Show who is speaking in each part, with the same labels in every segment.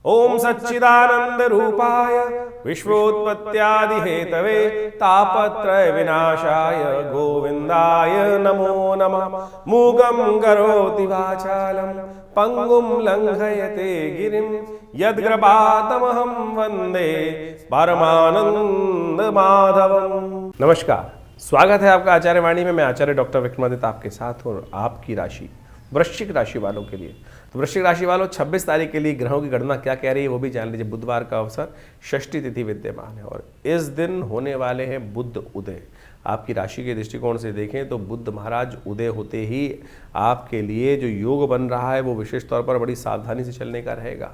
Speaker 1: ओम सच्चिदानंद रूपाय विश्वोत्पत्त्यादि Hathaway तापत्रय विनाशाय गोविंदाय नमो नमः। मूगं करोति वाचालं पंगुं लंघयते गिरिं यद्कृपातमहं वंदे परमानंद माधवम। नमस्कार, स्वागत है आपका आचार्य वाणी में। मैं आचार्य डॉक्टर विक्रमादित्य आपके साथ हूँ। आपकी राशि वृश्चिक राशि वालों के लिए, तो वृश्चिक राशि वालों 26 तारीख के लिए ग्रहों की गणना क्या कह रही है वो भी जान लीजिए। बुधवार का अवसर, षष्ठी तिथि विद्यमान है और इस दिन होने वाले हैं बुध उदय। आपकी राशि के दृष्टिकोण से देखें तो बुध महाराज उदय होते ही आपके लिए जो योग बन रहा है वो विशेष तौर पर बड़ी सावधानी से चलने का रहेगा।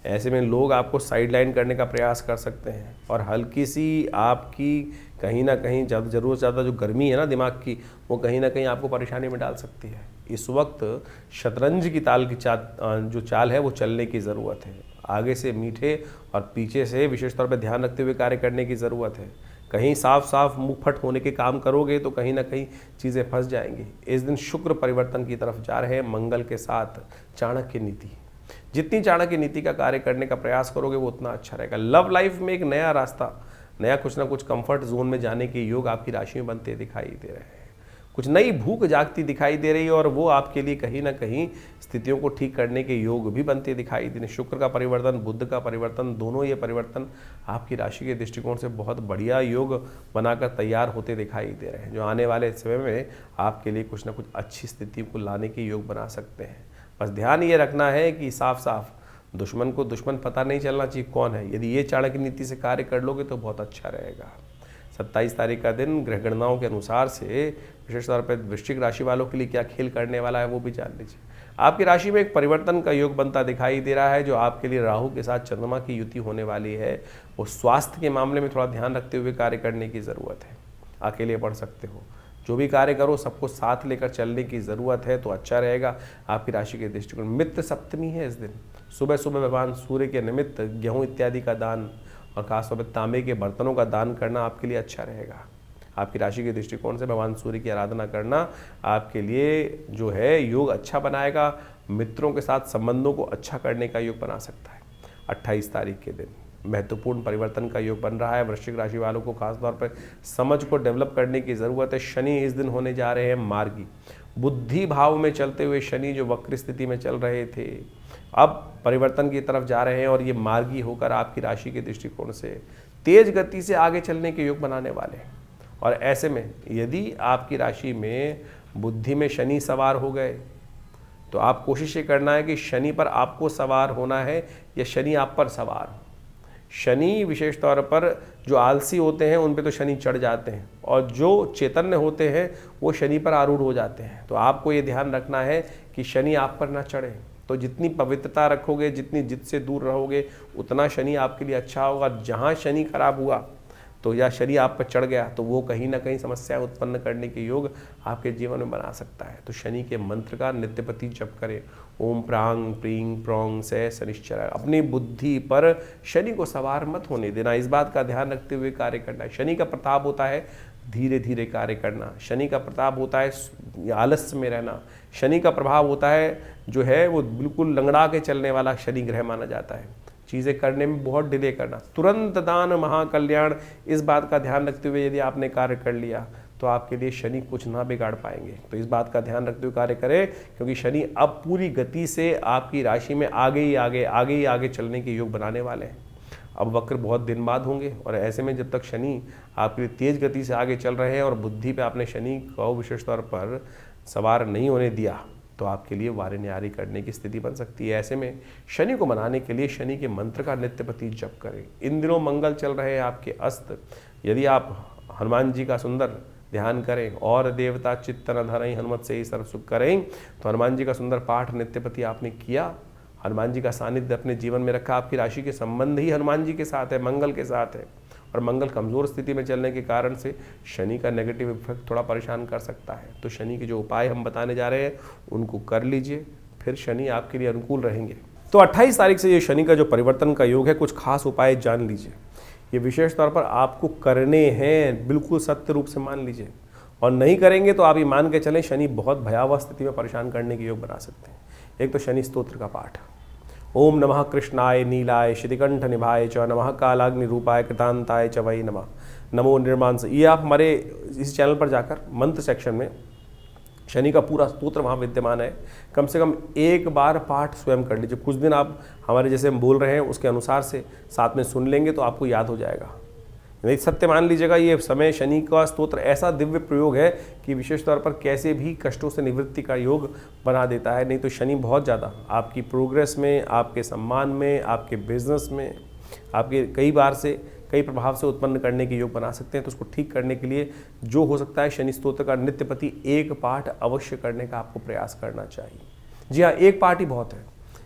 Speaker 1: ऐसे में लोग आपको साइडलाइन करने का प्रयास कर सकते हैं और हल्की सी आपकी कहीं ना कहीं ज़रूरत ज़्यादा जो गर्मी है ना दिमाग की, वो कहीं ना कहीं आपको परेशानी में डाल सकती है। इस वक्त शतरंज की ताल की जो चाल है वो चलने की ज़रूरत है। आगे से मीठे और पीछे से विशेष तौर पर ध्यान रखते हुए कार्य करने की ज़रूरत है। कहीं साफ साफ मुँह फट होने के काम करोगे तो कहीं ना कहीं चीज़ें फंस जाएंगी। इस दिन शुक्र परिवर्तन की तरफ जा रहे हैं मंगल के साथ। चाणक्य नीति, जितनी चाणक्य नीति का कार्य करने का प्रयास करोगे वो उतना अच्छा रहेगा। लव लाइफ में एक नया रास्ता, नया कुछ ना कुछ कंफर्ट जोन में जाने के योग आपकी राशि में बनते दिखाई दे रहे हैं। कुछ नई भूख जागती दिखाई दे रही है और वो आपके लिए कहीं ना कहीं स्थितियों को ठीक करने के योग भी बनते दिखाई दे रहे हैं। शुक्र का परिवर्तन, बुध का परिवर्तन, दोनों ये परिवर्तन आपकी राशि के दृष्टिकोण से बहुत बढ़िया योग बनाकर तैयार होते दिखाई दे रहे हैं, जो आने वाले समय में आपके लिए कुछ ना कुछ अच्छी स्थिति को लाने के योग बना सकते हैं। बस ध्यान ये रखना है कि साफ साफ दुश्मन को दुश्मन पता नहीं चलना चाहिए कौन है। यदि ये चाणक्य नीति से कार्य कर लोगे तो बहुत अच्छा रहेगा। 27 तारीख का दिन ग्रह गणनाओं के अनुसार से विशेष तौर पर वृश्चिक राशि वालों के लिए क्या खेल करने वाला है वो भी जान लीजिए। आपकी राशि में एक परिवर्तन का योग बनता दिखाई दे रहा है, जो आपके लिए राहु के साथ चंद्रमा की युति होने वाली है। वो स्वास्थ्य के मामले में थोड़ा ध्यान रखते हुए कार्य करने की ज़रूरत है। अकेले पढ़ सकते हो, जो भी कार्य करो सबको साथ लेकर चलने की ज़रूरत है तो अच्छा रहेगा। आपकी राशि के दृष्टिकोण मित्र सप्तमी है। इस दिन सुबह सुबह भगवान सूर्य के निमित्त गेहूं इत्यादि का दान और खासतौर पर तांबे के बर्तनों का दान करना आपके लिए अच्छा रहेगा। आपकी राशि के दृष्टिकोण से भगवान सूर्य की आराधना करना आपके लिए जो है योग अच्छा बनाएगा। मित्रों के साथ संबंधों को अच्छा करने का योग बना सकता है। 28 तारीख के दिन महत्वपूर्ण परिवर्तन का योग बन रहा है। वृश्चिक राशि वालों को खासतौर पर समझ को डेवलप करने की ज़रूरत है। शनि इस दिन होने जा रहे हैं मार्गी। बुद्धि भाव में चलते हुए शनि जो वक्र स्थिति में चल रहे थे अब परिवर्तन की तरफ जा रहे हैं और ये मार्गी होकर आपकी राशि के दृष्टिकोण से तेज गति से आगे चलने के योग बनाने वाले हैं। और ऐसे में यदि आपकी राशि में बुद्धि में शनि सवार हो गए तो आप कोशिश ये करना है कि शनि पर आपको सवार होना है या शनि आप पर सवार हो। शनि विशेष तौर पर जो आलसी होते हैं उन पे तो शनि चढ़ जाते हैं और जो चैतन्य होते हैं वो शनि पर आरूढ़ हो जाते हैं। तो आपको ये ध्यान रखना है कि शनि आप पर ना चढ़े। तो जितनी पवित्रता रखोगे, जितनी जिद से दूर रहोगे, उतना शनि आपके लिए अच्छा होगा। जहाँ शनि खराब हुआ तो या शनि आप पर चढ़ गया तो वो कहीं ना कहीं समस्या उत्पन्न करने के योग आपके जीवन में बना सकता है। तो शनि के मंत्र का नित्यपति जप करें। ओम प्रांग प्रींग प्रोंग से शनिश्चर। अपनी बुद्धि पर शनि को सवार मत होने देना, इस बात का ध्यान रखते हुए कार्य करना है। शनि का प्रताप होता है धीरे धीरे कार्य करना। शनि का प्रताप होता है आलस्य में रहना। शनि का प्रभाव होता है जो है वो बिल्कुल लंगड़ा के चलने वाला शनि ग्रह माना जाता है। चीज़ें करने में बहुत डिले करना, तुरंत दान महाकल्याण, इस बात का ध्यान रखते हुए यदि आपने कार्य कर लिया तो आपके लिए शनि कुछ ना बिगाड़ पाएंगे। तो इस बात का ध्यान रखते हुए कार्य करें, क्योंकि शनि अब पूरी गति से आपकी राशि में आगे ही आगे चलने के योग बनाने वाले हैं। अब वक्र बहुत दिन बाद होंगे और ऐसे में जब तक शनि आपके लिए तेज गति से आगे चल रहे हैं और बुद्धि पे आपने शनि को विशेष तौर पर सवार नहीं होने दिया तो आपके लिए वारी न्यारी करने की स्थिति बन सकती है। ऐसे में शनि को मनाने के लिए शनि के मंत्र का नित्यपति जप करें। इन दिनों मंगल चल रहे हैं आपके अस्त। यदि आप हनुमान जी का सुंदर ध्यान करें और देवता चित्तन धरई हनुमत से ही सर्व सुख करें, तो हनुमान जी का सुंदर पाठ नित्यपति आपने किया, हनुमान जी का सानिध्य अपने जीवन में रखा। आपकी राशि के संबंध ही हनुमान जी के साथ है, मंगल के साथ है और मंगल कमज़ोर स्थिति में चलने के कारण से शनि का नेगेटिव इफेक्ट थोड़ा परेशान कर सकता है। तो शनि के जो उपाय हम बताने जा रहे हैं उनको कर लीजिए, फिर शनि आपके लिए अनुकूल रहेंगे। तो 28 तारीख से ये शनि का जो परिवर्तन का योग है, कुछ खास उपाय जान लीजिए। ये विशेष तौर पर आपको करने हैं, बिल्कुल सत्य रूप से मान लीजिए। और नहीं करेंगे तो आप ये मान के चलें शनि बहुत भयावह स्थिति में परेशान करने के योग बना सकते हैं। एक तो शनि स्तोत्र का पाठ, ओम नमः कृष्णाय नीलाय श्रीकंठ निभाय च नमः कालाग्नि रूपाय कृतांताय च वै नमः नमो निर्मांस। ये आप हमारे इस चैनल पर जाकर मंत्र सेक्शन में शनि का पूरा स्तोत्र वहाँ विद्यमान है। कम से कम एक बार पाठ स्वयं कर लीजिए। कुछ दिन आप हमारे जैसे हम बोल रहे हैं उसके अनुसार से साथ में सुन लेंगे तो आपको याद हो जाएगा। नहीं सत्य मान लीजिएगा, ये समय शनि का स्तोत्र ऐसा दिव्य प्रयोग है कि विशेष तौर पर कैसे भी कष्टों से निवृत्ति का योग बना देता है। नहीं तो शनि बहुत ज़्यादा आपकी प्रोग्रेस में, आपके सम्मान में, आपके बिजनेस में, आपके कई प्रभाव से उत्पन्न करने के योग बना सकते हैं। तो उसको ठीक करने के लिए जो हो सकता है, शनि स्तोत्र का नित्यप्रति एक पाठ अवश्य करने का आपको प्रयास करना चाहिए। जी हाँ, एक पाठ ही बहुत है।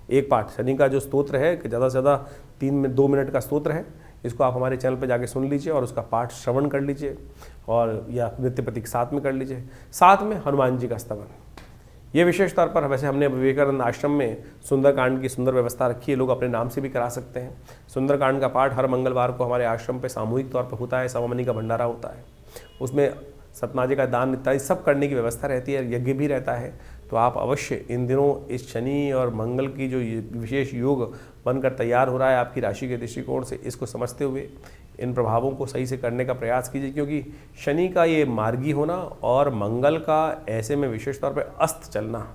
Speaker 1: एक पाठ शनि का जो स्तोत्र है कि ज़्यादा से ज़्यादा 2 मिनट का स्तोत्र है। इसको आप हमारे चैनल पर जाके सुन लीजिए और उसका पाठ श्रवण कर लीजिए, और या नित्यप्रति के साथ में कर लीजिए। साथ में हनुमान जी का स्तवन, ये विशेष तौर पर वैसे हमने विवेकानंद आश्रम में सुंदरकांड की सुंदर व्यवस्था रखी है। लोग अपने नाम से भी करा सकते हैं। सुंदरकांड का पाठ हर मंगलवार को हमारे आश्रम पे सामूहिक तौर पर होता है। सवामनी का भंडारा होता है, उसमें सतनाजे का दान इत्यादि सब करने की व्यवस्था रहती है, यज्ञ भी रहता है। तो आप अवश्य इन दिनों इस शनि और मंगल की जो विशेष योग बनकर तैयार हो रहा है आपकी राशि के दृष्टिकोण से, इसको समझते हुए इन प्रभावों को सही से करने का प्रयास कीजिए। क्योंकि शनि का ये मार्गी होना और मंगल का ऐसे में विशेष तौर पर अस्त चलना,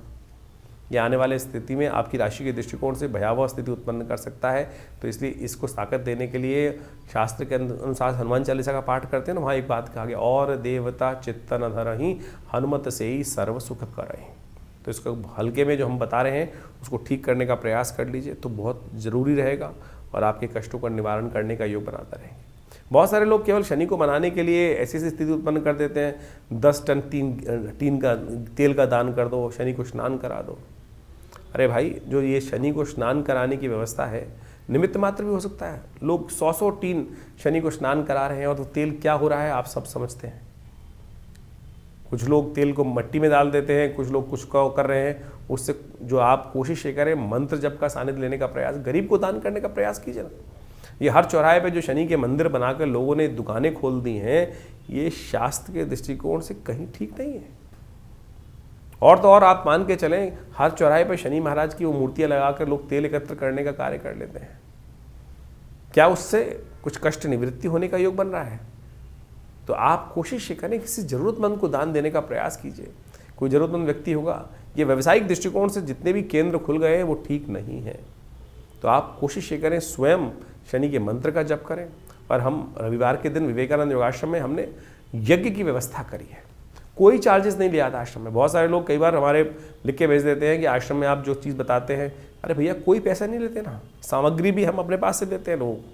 Speaker 1: ये आने वाले स्थिति में आपकी राशि के दृष्टिकोण से भयावह स्थिति उत्पन्न कर सकता है। तो इसलिए इसको ताकत देने के लिए शास्त्र के अनुसार हनुमान चालीसा का पाठ करते हैं ना, वहाँ एक बात कहा गया, और देवता चित्तन धरहि हनुमत से ही सर्व सुख करहि। तो इसको हल्के में जो हम बता रहे हैं उसको ठीक करने का प्रयास कर लीजिए तो बहुत ज़रूरी रहेगा और आपके कष्टों का निवारण करने का योग बनाता रहेंगे। बहुत सारे लोग केवल शनि को मनाने के लिए ऐसी स्थिति उत्पन्न कर देते हैं, 10 टन टीन का तेल का दान कर दो, शनि को स्नान करा दो। अरे भाई, जो ये शनि को स्नान कराने की व्यवस्था है, निमित्त मात्र भी हो सकता है। लोग 100 टीन शनि को स्नान करा रहे हैं और तो तेल क्या हो रहा है आप सब समझते हैं। कुछ लोग तेल को मिट्टी में डाल देते हैं, कुछ लोग कुछ कर रहे हैं। उससे जो आप कोशिश ये करें, मंत्र जप का सानिध्य लेने का प्रयास, गरीब को दान करने का प्रयास कीजिए ना। ये हर चौराहे पे जो शनि के मंदिर बनाकर लोगों ने दुकानें खोल दी हैं, ये शास्त्र के दृष्टिकोण से कहीं ठीक नहीं है। और तो और आप मान के चलें, हर चौराहे पे शनि महाराज की वो मूर्तियां लगाकर लोग तेल एकत्र करने का कार्य कर लेते हैं। क्या उससे कुछ कष्ट निवृत्ति होने का योग बन रहा है? तो आप कोशिश ये करें, किसी ज़रूरतमंद को दान देने का प्रयास कीजिए। कोई ज़रूरतमंद व्यक्ति होगा, ये व्यावसायिक दृष्टिकोण से जितने भी केंद्र खुल गए हैं वो ठीक नहीं है। तो आप कोशिश ये करें, स्वयं शनि के मंत्र का जप करें। और हम रविवार के दिन विवेकानंद योगाश्रम में हमने यज्ञ की व्यवस्था करी है। कोई चार्जेस नहीं लिया था आश्रम में। बहुत सारे लोग कई बार हमारे लिख के भेज देते हैं कि आश्रम में आप जो चीज़ बताते हैं, अरे भैया कोई पैसा नहीं लेते ना, सामग्री भी हम अपने पास से देते हैं लोग।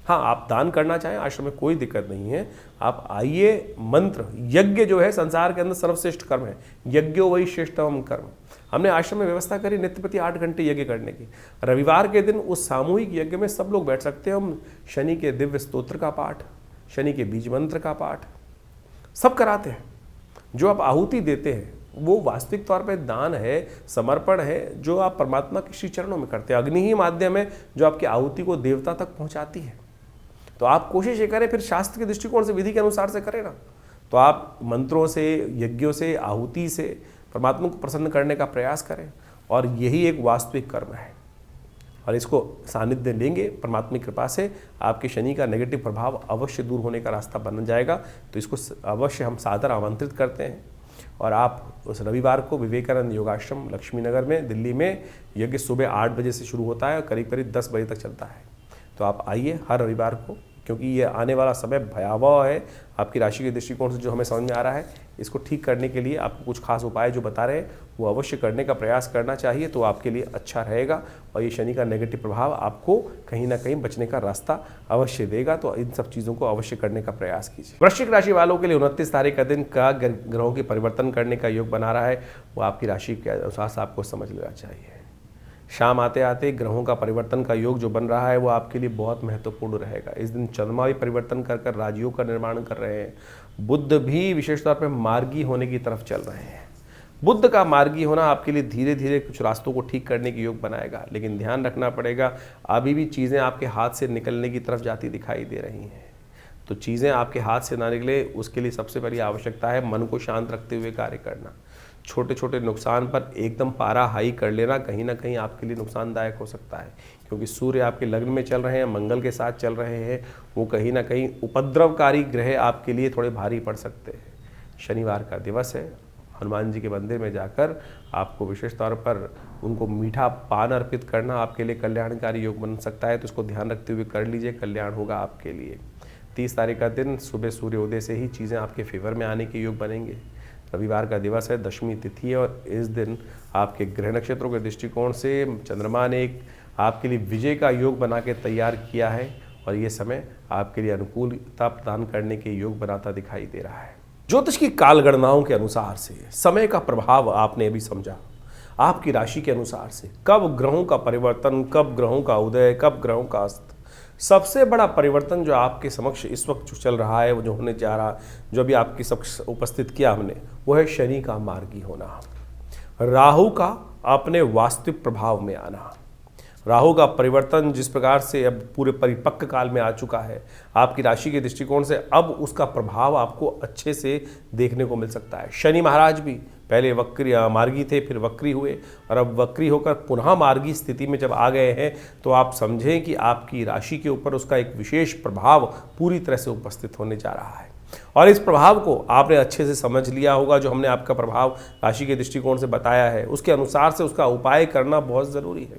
Speaker 1: हाँ, आप दान करना चाहें आश्रम में कोई दिक्कत नहीं है। आप आइए, मंत्र यज्ञ जो है संसार के अंदर सर्वश्रेष्ठ कर्म है, यज्ञो वही श्रेष्ठतम कर्म। हमने आश्रम में व्यवस्था करी नित्य प्रति 8 घंटे यज्ञ करने की। रविवार के दिन उस सामूहिक यज्ञ में सब लोग बैठ सकते हैं। हम शनि के दिव्य स्तोत्र का पाठ, शनि के बीज मंत्र का पाठ सब कराते हैं। जो आप आहुति देते हैं वो वास्तविक तौर पे दान है, समर्पण है, जो आप परमात्मा के श्री चरणों में करते हैं। अग्नि ही माध्यम है जो आपकी आहुति को देवता तक पहुंचाती है। तो आप कोशिश ये करें, फिर शास्त्र के दृष्टिकोण से, विधि के अनुसार से करें ना। तो आप मंत्रों से, यज्ञों से, आहुति से परमात्मा को प्रसन्न करने का प्रयास करें, और यही एक वास्तविक कर्म है। और इसको सानिध्य लेंगे, परमात्मा की कृपा से आपके शनि का नेगेटिव प्रभाव अवश्य दूर होने का रास्ता बन जाएगा। तो इसको अवश्य हम सादर आमंत्रित करते हैं। और आप उस रविवार को विवेकानंद योगाश्रम लक्ष्मी नगर में, दिल्ली में, यज्ञ सुबह 8 बजे से शुरू होता है और करीब करीब 10 बजे तक चलता है। तो आप आइए हर रविवार को, क्योंकि ये आने वाला समय भयावह है आपकी राशि के दृष्टिकोण से। जो हमें समझ में आ रहा है, इसको ठीक करने के लिए आपको कुछ खास उपाय जो बता रहे हैं वो अवश्य करने का प्रयास करना चाहिए। तो आपके लिए अच्छा रहेगा और ये शनि का नेगेटिव प्रभाव आपको कहीं ना कहीं बचने का रास्ता अवश्य देगा। तो इन सब चीज़ों को अवश्य करने का प्रयास कीजिए। वृश्चिक राशि वालों के लिए 29 तारीख का दिन का ग्रहों के परिवर्तन करने का योग बना रहा है, वो आपकी राशि के अनुसार से आपको समझ लेना चाहिए। शाम आते आते ग्रहों का परिवर्तन का योग जो बन रहा है वो आपके लिए बहुत महत्वपूर्ण रहेगा। इस दिन चंद्रमा भी परिवर्तन कर कर राजयोग का निर्माण कर रहे हैं। बुध भी विशेष तौर पर मार्गी होने की तरफ चल रहे हैं। बुध का मार्गी होना आपके लिए धीरे धीरे कुछ रास्तों को ठीक करने के योग बनाएगा, लेकिन ध्यान रखना पड़ेगा, अभी भी चीज़ें आपके हाथ से निकलने की तरफ जाती दिखाई दे रही हैं। तो चीज़ें आपके हाथ से ना निकले, उसके लिए सबसे पहली आवश्यकता है मन को शांत रखते हुए कार्य करना। छोटे छोटे नुकसान पर एकदम पारा हाई कर लेना कहीं ना कहीं आपके लिए नुकसानदायक हो सकता है, क्योंकि सूर्य आपके लग्न में चल रहे हैं, मंगल के साथ चल रहे हैं, वो कहीं ना कहीं उपद्रवकारी ग्रह आपके लिए थोड़े भारी पड़ सकते हैं। शनिवार का दिवस है, हनुमान जी के मंदिर में जाकर आपको विशेष तौर पर उनको मीठा पान अर्पित करना आपके लिए कल्याणकारी योग बन सकता है, तो इसको ध्यान रखते हुए कर लीजिए, कल्याण होगा आपके लिए। 30 तारीख का दिन सुबह सूर्योदय से ही चीज़ें आपके फेवर में आने के योग बनेंगे। रविवार का दिवस है, दशमी तिथि है, और इस दिन आपके ग्रह नक्षत्रों के दृष्टिकोण से चंद्रमा ने एक आपके लिए विजय का योग बना के तैयार किया है, और ये समय आपके लिए अनुकूलता प्रदान करने के योग बनाता दिखाई दे रहा है। ज्योतिष की काल गणनाओं के अनुसार से समय का प्रभाव आपने अभी समझा। आपकी राशि के अनुसार से कब ग्रहों का परिवर्तन, कब ग्रहों का उदय, कब ग्रहों का अस्त। सबसे बड़ा परिवर्तन जो आपके समक्ष इस वक्त जो चल रहा है, वो जो होने जा रहा, जो अभी आपके समक्ष उपस्थित किया हमने, वो है शनि का मार्गी होना, राहु का अपने वास्तविक प्रभाव में आना। राहु का परिवर्तन जिस प्रकार से अब पूरे परिपक्व काल में आ चुका है, आपकी राशि के दृष्टिकोण से अब उसका प्रभाव आपको अच्छे से देखने को मिल सकता है। शनि महाराज भी पहले मार्गी थे, फिर वक्री हुए, और अब वक्री होकर पुनः मार्गी स्थिति में जब आ गए हैं, तो आप समझें कि आपकी राशि के ऊपर उसका एक विशेष प्रभाव पूरी तरह से उपस्थित होने जा रहा है। और इस प्रभाव को आपने अच्छे से समझ लिया होगा, जो हमने आपका प्रभाव राशि के दृष्टिकोण से बताया है, उसके अनुसार से उसका उपाय करना बहुत ज़रूरी है।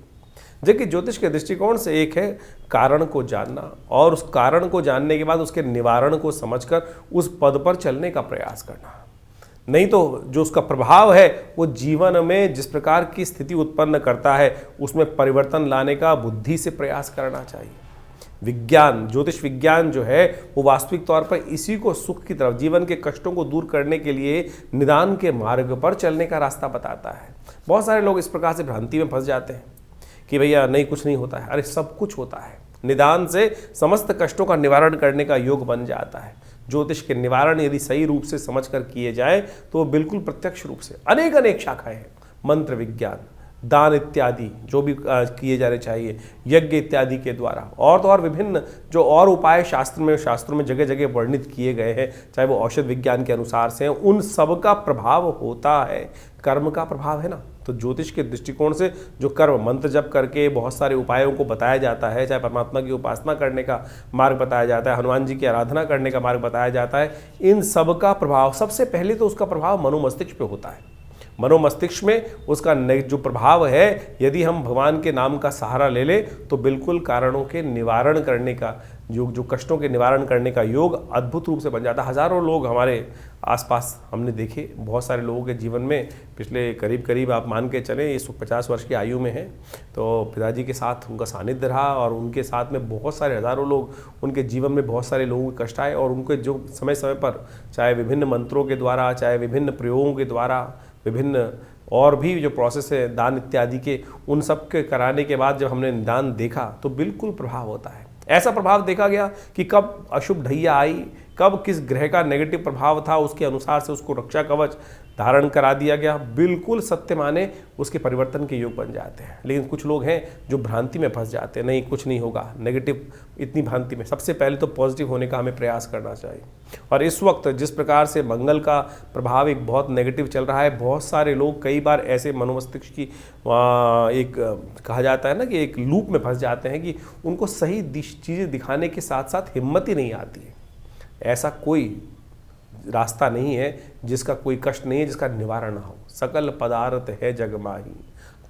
Speaker 1: जबकि ज्योतिष के दृष्टिकोण से एक है कारण को जानना, और उस कारण को जानने के बाद उसके निवारण को समझकर उस पद पर चलने का प्रयास करना। नहीं तो जो उसका प्रभाव है वो जीवन में जिस प्रकार की स्थिति उत्पन्न करता है, उसमें परिवर्तन लाने का बुद्धि से प्रयास करना चाहिए। विज्ञान, ज्योतिष विज्ञान जो है वो वास्तविक तौर पर इसी को सुख की तरफ, जीवन के कष्टों को दूर करने के लिए निदान के मार्ग पर चलने का रास्ता बताता है। बहुत सारे लोग इस प्रकार से भ्रांति में फंस जाते हैं कि भैया नहीं, कुछ नहीं होता है। अरे सब कुछ होता है। निदान से समस्त कष्टों का निवारण करने का योग बन जाता है। ज्योतिष के निवारण यदि सही रूप से समझकर किए जाए तो बिल्कुल प्रत्यक्ष रूप से अनेक शाखाएं हैं। मंत्र विज्ञान, दान इत्यादि जो भी किए जाने चाहिए, यज्ञ इत्यादि के द्वारा, और तो और विभिन्न जो और उपाय शास्त्रों में जगह जगह वर्णित किए गए हैं, चाहे वो औषध विज्ञान के अनुसार से हैं, उन सब का प्रभाव होता है, कर्म का प्रभाव है ना। तो ज्योतिष के दृष्टिकोण से जो कर्म, मंत्र जप करके बहुत सारे उपायों को बताया जाता है, चाहे परमात्मा की उपासना करने का मार्ग बताया जाता है, हनुमान जी की आराधना करने का मार्ग बताया जाता है, इन सब का प्रभाव सबसे पहले तो उसका प्रभाव मनोमस्तिष्क पे होता है। मनोमस्तिष्क में उसका जो प्रभाव है, यदि हम भगवान के नाम का सहारा ले लें तो बिल्कुल कारणों के निवारण करने का जो कष्टों के निवारण करने का योग अद्भुत रूप से बन जाता है। हज़ारों लोग हमारे आसपास हमने देखे, बहुत सारे लोगों के जीवन में पिछले करीब आप मान के चलें, ये 50 वर्ष की आयु में है, तो पिताजी के साथ उनका सानिध्य रहा, और उनके साथ में बहुत सारे हज़ारों लोग, उनके जीवन में बहुत सारे लोगों के कष्ट आए, और उनके जो समय समय पर चाहे विभिन्न मंत्रों के द्वारा, चाहे विभिन्न प्रयोगों के द्वारा, विभिन्न और भी जो प्रोसेस है दान इत्यादि के, उन सब के कराने के बाद जब हमने निदान देखा तो बिल्कुल प्रभाव होता है। ऐसा प्रभाव देखा गया कि कब अशुभ ढैया आई, कब किस ग्रह का नेगेटिव प्रभाव था, उसके अनुसार से उसको रक्षा कवच धारण करा दिया गया। बिल्कुल सत्य माने उसके परिवर्तन के योग बन जाते हैं। लेकिन कुछ लोग हैं जो भ्रांति में फंस जाते हैं, नहीं कुछ नहीं होगा, नेगेटिव, इतनी भ्रांति में। सबसे पहले तो पॉजिटिव होने का हमें प्रयास करना चाहिए। और इस वक्त जिस प्रकार से मंगल का प्रभाव एक बहुत नेगेटिव चल रहा है, बहुत सारे लोग कई बार ऐसे मनोमस्तिष्क की एक कहा जाता है ना कि एक लूप में फंस जाते हैं कि उनको सही चीज़ें दिखाने के साथ साथ हिम्मत ही नहीं आती है। ऐसा कोई रास्ता नहीं है जिसका कोई कष्ट नहीं है, जिसका निवारण ना हो। सकल पदार्थ है जग माही,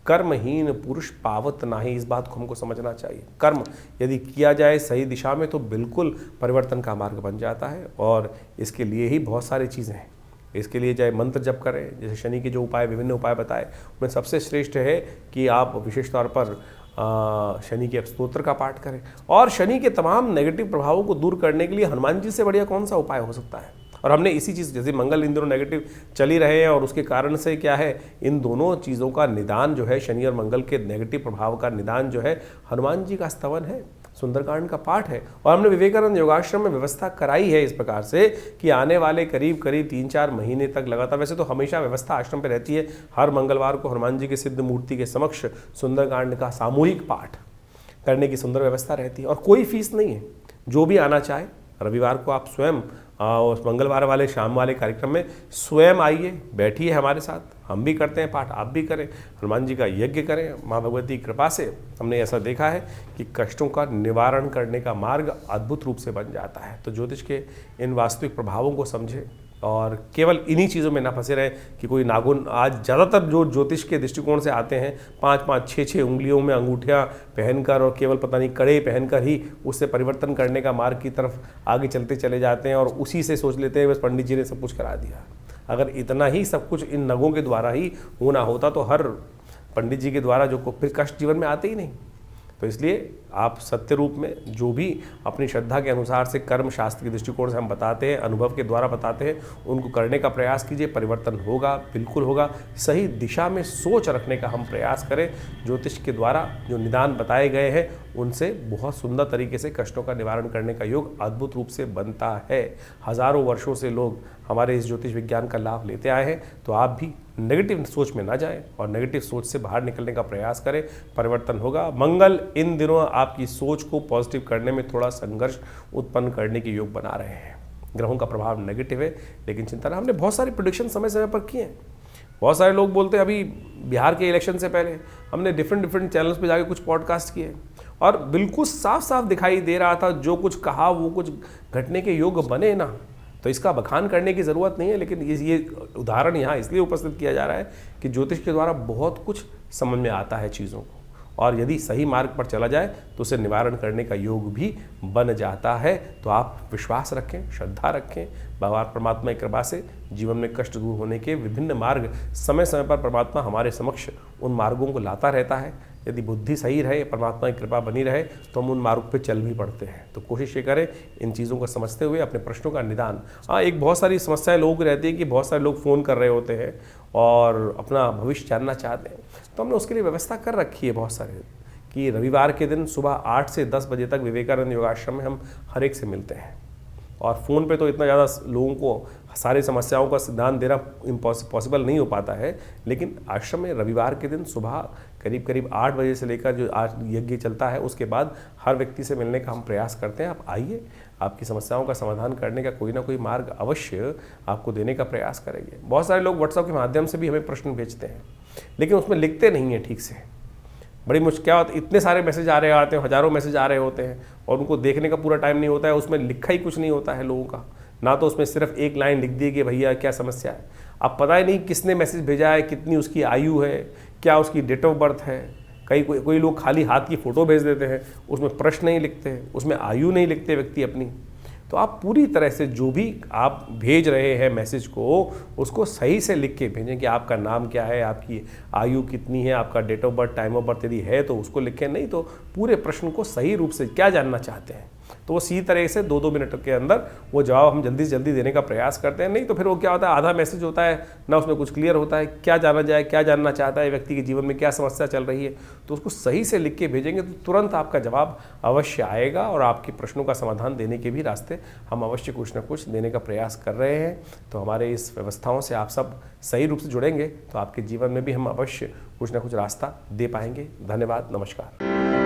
Speaker 1: कर्महीन पुरुष पावत नाही। इस बात को हमको समझना चाहिए। कर्म यदि किया जाए सही दिशा में तो बिल्कुल परिवर्तन का मार्ग बन जाता है, और इसके लिए ही बहुत सारी चीज़ें हैं। इसके लिए चाहे मंत्र जप करें, जैसे शनि के जो उपाय, विभिन्न उपाय बताए, उनमें सबसे श्रेष्ठ है कि आप विशेष तौर पर शनि के स्तोत्र का पाठ करें। और शनि के तमाम नेगेटिव प्रभावों को दूर करने के लिए हनुमान जी से बढ़िया कौन सा उपाय हो सकता है। और हमने इसी चीज़, जैसे मंगल इन दिनों नेगेटिव चल ही रहे हैं, और उसके कारण से क्या है, इन दोनों चीज़ों का निदान जो है, शनि और मंगल के नेगेटिव प्रभाव का निदान जो है, हनुमान जी का स्तवन है, सुंदरकांड का पाठ है। और हमने विवेकानंद योगाश्रम में व्यवस्था कराई है इस प्रकार से कि आने वाले करीब 3-4 महीने तक लगातार, वैसे तो हमेशा व्यवस्था आश्रम पे रहती है, हर मंगलवार को हनुमान जी के सिद्ध मूर्ति के समक्ष सुंदरकांड का सामूहिक पाठ करने की सुंदर व्यवस्था रहती है। और कोई फीस नहीं है, जो भी आना चाहे रविवार को आप स्वयं उस मंगलवार वाले शाम वाले कार्यक्रम में स्वयं आइए, बैठिए हमारे साथ, हम भी करते हैं पाठ, आप भी करें, हनुमान जी का यज्ञ करें। माँ भगवती की कृपा से हमने ऐसा देखा है कि कष्टों का निवारण करने का मार्ग अद्भुत रूप से बन जाता है। तो ज्योतिष के इन वास्तविक प्रभावों को समझें और केवल इन्हीं चीज़ों में ना फंसे रहें कि कोई नाखून, आज ज़्यादातर जो ज्योतिष के दृष्टिकोण से आते हैं 5-5, 6-6 उंगलियों में अंगूठियाँ पहनकर और केवल पता नहीं कड़े पहनकर ही उससे परिवर्तन करने का मार्ग की तरफ आगे चलते चले जाते हैं और उसी से सोच लेते हैं बस पंडित जी ने सब कुछ करा दिया। अगर इतना ही सब कुछ इन नगों के द्वारा ही होना होता तो हर पंडित जी के द्वारा जो फिर कष्ट जीवन में आते ही नहीं। तो इसलिए आप सत्य रूप में जो भी अपनी श्रद्धा के अनुसार से कर्म शास्त्र के दृष्टिकोण से हम बताते हैं, अनुभव के द्वारा बताते हैं, उनको करने का प्रयास कीजिए। परिवर्तन होगा, बिल्कुल होगा। सही दिशा में सोच रखने का हम प्रयास करें। ज्योतिष के द्वारा जो निदान बताए गए हैं उनसे बहुत सुंदर तरीके से कष्टों का निवारण करने का योग अद्भुत रूप से बनता है। हजारों वर्षों से लोग हमारे इस ज्योतिष विज्ञान का लाभ लेते आए हैं। तो आप भी नेगेटिव सोच में ना जाएं और नेगेटिव सोच से बाहर निकलने का प्रयास करें। परिवर्तन होगा। मंगल इन दिनों आपकी सोच को पॉजिटिव करने में थोड़ा संघर्ष उत्पन्न करने के योग बना रहे हैं। ग्रहों का प्रभाव नेगेटिव है, लेकिन चिंता ना, हमने बहुत सारी प्रेडिक्शन समय समय पर किए हैं। बहुत सारे लोग बोलते हैं, अभी बिहार के इलेक्शन से पहले हमने डिफरेंट चैनल्स पे जाके कुछ पॉडकास्ट किए और बिल्कुल साफ साफ दिखाई दे रहा था जो कुछ कहा वो कुछ घटने के योग बने ना। तो इसका बखान करने की ज़रूरत नहीं है, लेकिन ये उदाहरण यहाँ इसलिए उपस्थित किया जा रहा है कि ज्योतिष के द्वारा बहुत कुछ समझ में आता है चीज़ों को, और यदि सही मार्ग पर चला जाए तो उसे निवारण करने का योग भी बन जाता है। तो आप विश्वास रखें, श्रद्धा रखें। भगवान परमात्मा की कृपा से जीवन में कष्ट दूर होने के विभिन्न मार्ग समय समय पर परमात्मा हमारे समक्ष उन मार्गों को लाता रहता है। यदि बुद्धि सही रहे, परमात्मा की कृपा बनी रहे, तो हम उन मार्ग पे चल भी पड़ते हैं। तो कोशिश ये करें इन चीज़ों को समझते हुए अपने प्रश्नों का निदान। एक बहुत सारी समस्याएं लोगों की रहती है कि बहुत सारे लोग फ़ोन कर रहे होते हैं और अपना भविष्य जानना चाहते हैं। तो हमने उसके लिए व्यवस्था कर रखी है बहुत सारे कि रविवार के दिन सुबह 8 से 10 बजे तक विवेकानंद योगाश्रम में हम हर एक से मिलते हैं। और फ़ोन पे तो इतना ज़्यादा लोगों को सारी समस्याओं का सिद्धांत देना पॉसिबल नहीं हो पाता है, लेकिन आश्रम में रविवार के दिन सुबह करीब 8 बजे से लेकर जो आज यज्ञ चलता है उसके बाद हर व्यक्ति से मिलने का हम प्रयास करते हैं। आप आइए, आपकी समस्याओं का समाधान करने का कोई ना कोई मार्ग अवश्य आपको देने का प्रयास करेंगे। बहुत सारे लोग व्हाट्सएप के माध्यम से भी हमें प्रश्न भेजते हैं, लेकिन उसमें लिखते नहीं हैं ठीक से। बड़ी मुश्किल क्या होता है, इतने सारे मैसेज आ रहे आते हैं, हज़ारों मैसेज आ रहे होते हैं और उनको देखने का पूरा टाइम नहीं होता है। उसमें लिखा ही कुछ नहीं होता है लोगों का, ना तो उसमें सिर्फ एक लाइन लिख दी कि भैया क्या समस्या है। अब पता ही नहीं किसने मैसेज भेजा है, कितनी उसकी आयु है, क्या उसकी डेट ऑफ बर्थ है। कोई लोग खाली हाथ की फ़ोटो भेज देते हैं, उसमें प्रश्न नहीं लिखते, उसमें आयु नहीं लिखते व्यक्ति अपनी। तो आप पूरी तरह से जो भी आप भेज रहे हैं मैसेज को, उसको सही से लिख के भेजें कि आपका नाम क्या है, आपकी आयु कितनी है, आपका date of birth, time of birth यदि है तो उसको लिखें, नहीं तो पूरे प्रश्न को सही रूप से क्या जानना चाहते हैं तो वो सी तरह से 2-2 मिनट के अंदर वो जवाब हम जल्दी से जल्दी देने का प्रयास करते हैं। नहीं तो फिर वो क्या होता है, आधा मैसेज होता है ना, उसमें कुछ क्लियर होता है क्या जाना जाए, क्या जानना चाहता है व्यक्ति के जीवन में, क्या समस्या चल रही है। तो उसको सही से लिख के भेजेंगे तो तुरंत आपका जवाब अवश्य आएगा और आपके प्रश्नों का समाधान देने के भी रास्ते हम अवश्य कुछ ना कुछ देने का प्रयास कर रहे हैं। तो हमारे इस व्यवस्थाओं से आप सब सही रूप से जुड़ेंगे तो आपके जीवन में भी हम अवश्य कुछ ना कुछ रास्ता दे पाएंगे। धन्यवाद, नमस्कार।